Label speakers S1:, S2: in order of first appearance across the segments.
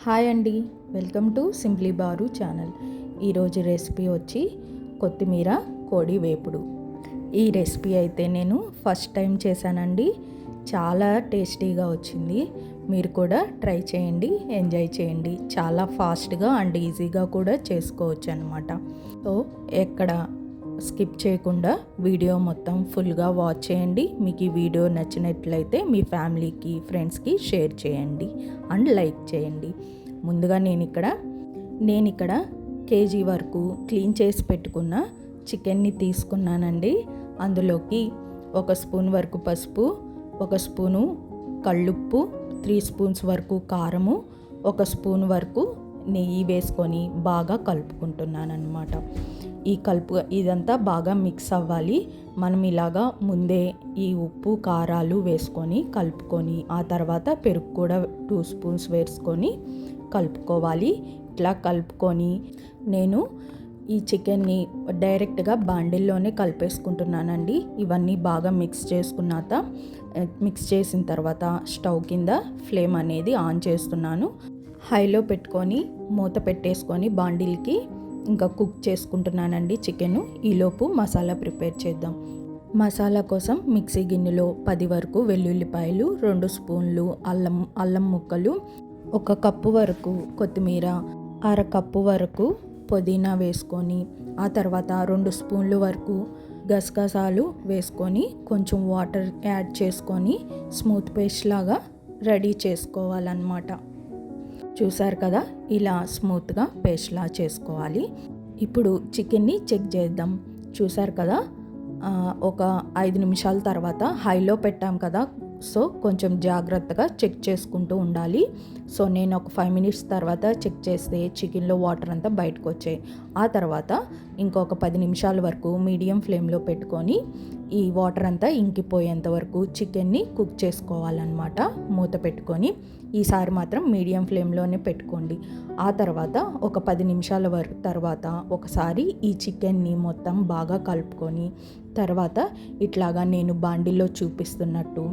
S1: Hi అండి, welcome to simply bar channel. ఈరోజు recipe వచ్చి కొత్తిమీర కోడి వేపుడు. ఈ రెసిపీ అయితే నేను ఫస్ట్ టైం చేశానండి. చాలా టేస్టీగా వచ్చింది. మీరు కూడా ట్రై చేయండి, ఎంజాయ్ చేయండి. చాలా ఫాస్ట్గా అండ్ ఈజీగా కూడా చేసుకోవచ్చు అన్నమాట. సో ఎక్కడ స్కిప్ చేయకుండా వీడియో మొత్తం ఫుల్గా వాచ్ చేయండి. మీకు ఈ వీడియో నచ్చినట్లయితే మీ ఫ్యామిలీకి, ఫ్రెండ్స్కి షేర్ చేయండి అండ్ లైక్ చేయండి. ముందుగా నేను ఇక్కడ కేజీ వరకు క్లీన్ చేసి పెట్టుకున్న చికెన్ని తీసుకున్నానండి. అందులోకి 1 స్పూన్ వరకు పసుపు, 1 స్పూను కల్లుప్పు, 3 స్పూన్స్ వరకు కారము, 1 స్పూన్ వరకు నెయ్యి వేసుకొని బాగా కలుపుకుంటున్నాను అన్నమాట. ఇదంతా బాగా మిక్స్ అవ్వాలి. మనం ఇలాగా ముందే ఈ ఉప్పు కారాలు వేసుకొని కలుపుకొని ఆ తర్వాత పెరుగు కూడా 2 స్పూన్స్ వేసుకొని కలుపుకోవాలి. ఇట్లా కలుపుకొని నేను ఈ చికెన్ని డైరెక్ట్గా బాండిల్లోనే కలిపేసుకుంటున్నానండి. ఇవన్నీ బాగా మిక్స్ చేసిన తర్వాత స్టవ్ కింద ఫ్లేమ్ అనేది ఆన్ చేస్తున్నాను. హైలో పెట్టుకొని మూత పెట్టేసుకొని బాండిల్కి ఇంకా కుక్ చేసుకుంటున్నానండి చికెను. ఈలోపు మసాలా ప్రిపేర్ చేద్దాం. మసాలా కోసం మిక్సీ గిన్నెలో 10 వరకు వెల్లుల్లిపాయలు, 2 స్పూన్లు అల్లం ముక్కలు, 1 కప్పు వరకు కొత్తిమీర, 1/2 కప్పు వరకు పుదీనా వేసుకొని ఆ తర్వాత 2 స్పూన్లు వరకు గసగసాలు వేసుకొని కొంచెం వాటర్ యాడ్ చేసుకొని స్మూత్ పేస్ట్ లాగా రెడీ చేసుకోవాలన్నమాట. చూసారు కదా, ఇలా స్మూత్గా పేస్ట్లా చేసుకోవాలి. ఇప్పుడు చికెన్ని చెక్ చేద్దాం. చూసారు కదా, ఒక 5 నిమిషాల తర్వాత హైలో పెట్టాం కదా, సో కొంచెం జాగ్రత్తగా చెక్ చేసుకుంటూ ఉండాలి. సో నేను ఒక 5 మినిట్స్ తర్వాత చెక్ చేస్తే చికెన్లో వాటర్ అంతా బయటకు వచ్చాయి. ఆ తర్వాత ఇంకొక 10 నిమిషాల వరకు మీడియం ఫ్లేమ్లో పెట్టుకొని ఈ వాటర్ అంతా ఇంకిపోయేంత వరకు చికెన్ని కుక్ చేసుకోవాలన్నమాట. మూత పెట్టుకొని ఈసారి మాత్రం మీడియం ఫ్లేమ్లోనే పెట్టుకోండి. ఆ తర్వాత ఒక 10 నిమిషాల వరకు తర్వాత ఒకసారి ఈ చికెన్ని మొత్తం బాగా కలుపుకొని తర్వాత ఇట్లాగా నేను బాండిల్లో చూపిస్తున్నట్టు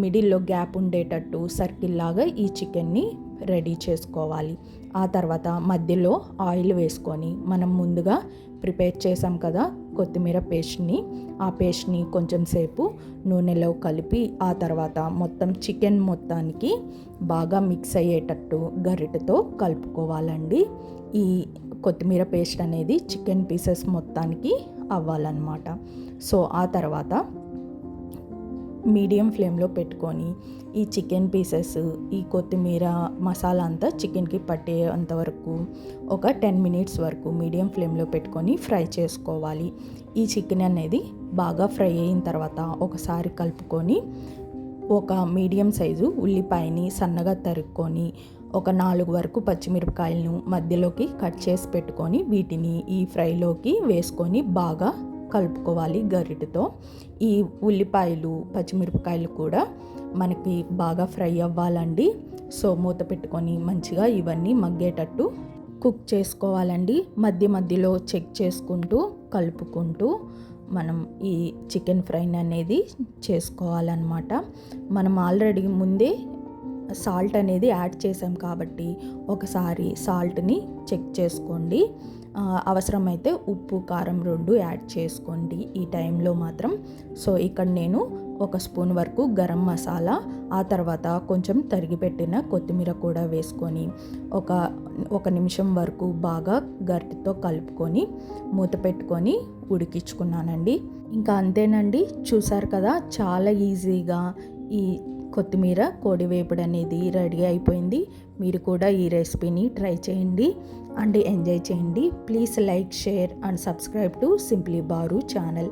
S1: మిడిల్లో గ్యాప్ ఉండేటట్టు సర్కిల్ లాగా ఈ చికెన్ని రెడీ చేసుకోవాలి. ఆ తర్వాత మధ్యలో ఆయిల్ వేసుకొని మనం ముందుగా ప్రిపేర్ చేసాం కదా కొత్తిమీర ఆ పేస్ట్ని కొంచెం సేపు నూనెలో కలిపి ఆ తర్వాత మొత్తం చికెన్ మొత్తానికి బాగా మిక్స్ అయ్యేటట్టు గరిటెతో కలుపుకోవాలండి. ఈ కొత్తిమీర పేస్ట్ అనేది చికెన్ పీసెస్ మొత్తానికి అవ్వాలన్నమాట. సో ఆ తర్వాత మీడియం ఫ్లేమ్లో పెట్టుకొని ఈ చికెన్ పీసెస్, ఈ కొత్తిమీర మసాలా అంతా చికెన్కి పట్టేంత వరకు ఒక 10 మినిట్స్ వరకు మీడియం ఫ్లేమ్లో పెట్టుకొని ఫ్రై చేసుకోవాలి. ఈ చికెన్ అనేది బాగా ఫ్రై అయిన తర్వాత ఒకసారి కలుపుకొని ఒక మీడియం సైజు ఉల్లిపాయని సన్నగా తరుక్కొని ఒక 4 వరకు పచ్చిమిరపకాయలను మధ్యలోకి కట్ చేసి పెట్టుకొని వీటిని ఈ ఫ్రైలోకి వేసుకొని బాగా కలుపుకోవాలి గరిటెతో. ఈ ఉల్లిపాయలు పచ్చిమిరపకాయలు కూడా మనకి బాగా ఫ్రై అవ్వాలండి. సో మూత పెట్టుకొని మంచిగా ఇవన్నీ మగ్గేటట్టు కుక్ చేసుకోవాలండి. మధ్యలో చెక్ చేసుకుంటూ కలుపుకుంటూ మనం ఈ చికెన్ ఫ్రై అనేది చేసుకోవాలన్నమాట. మనం ఆల్రెడీ ముందే సాల్ట్ అనేది యాడ్ చేసాం కాబట్టి ఒకసారి సాల్ట్ని చెక్ చేసుకోండి. అవసరమైతే ఉప్పు కారం 2 యాడ్ చేసుకోండి ఈ టైంలో మాత్రం. సో ఇక్కడ నేను 1 స్పూన్ వరకు గరం మసాలా, ఆ తర్వాత కొంచెం తరిగిపెట్టిన కొత్తిమీర కూడా వేసుకొని ఒక నిమిషం వరకు బాగా గరిటెతో కలుపుకొని మూత పెట్టుకొని ఉడికించుకున్నానండి. ఇంకా అంతేనండి. చూసారు కదా, చాలా ఈజీగా ఈ కొత్తిమీర కోడి వేపుడు అనేది రెడీ అయిపోయింది. మీరు కూడా ఈ రెసిపీని ట్రై చేయండి అండ్ ఎంజాయ్ చేయండి. Please like, share and subscribe to simply bar channel.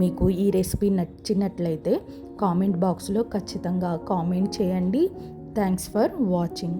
S1: మీకు ఈ రెసిపీ నచ్చినట్లయితే కామెంట్ బాక్స్లో ఖచ్చితంగా కామెంట్ చేయండి. Thanks for watching.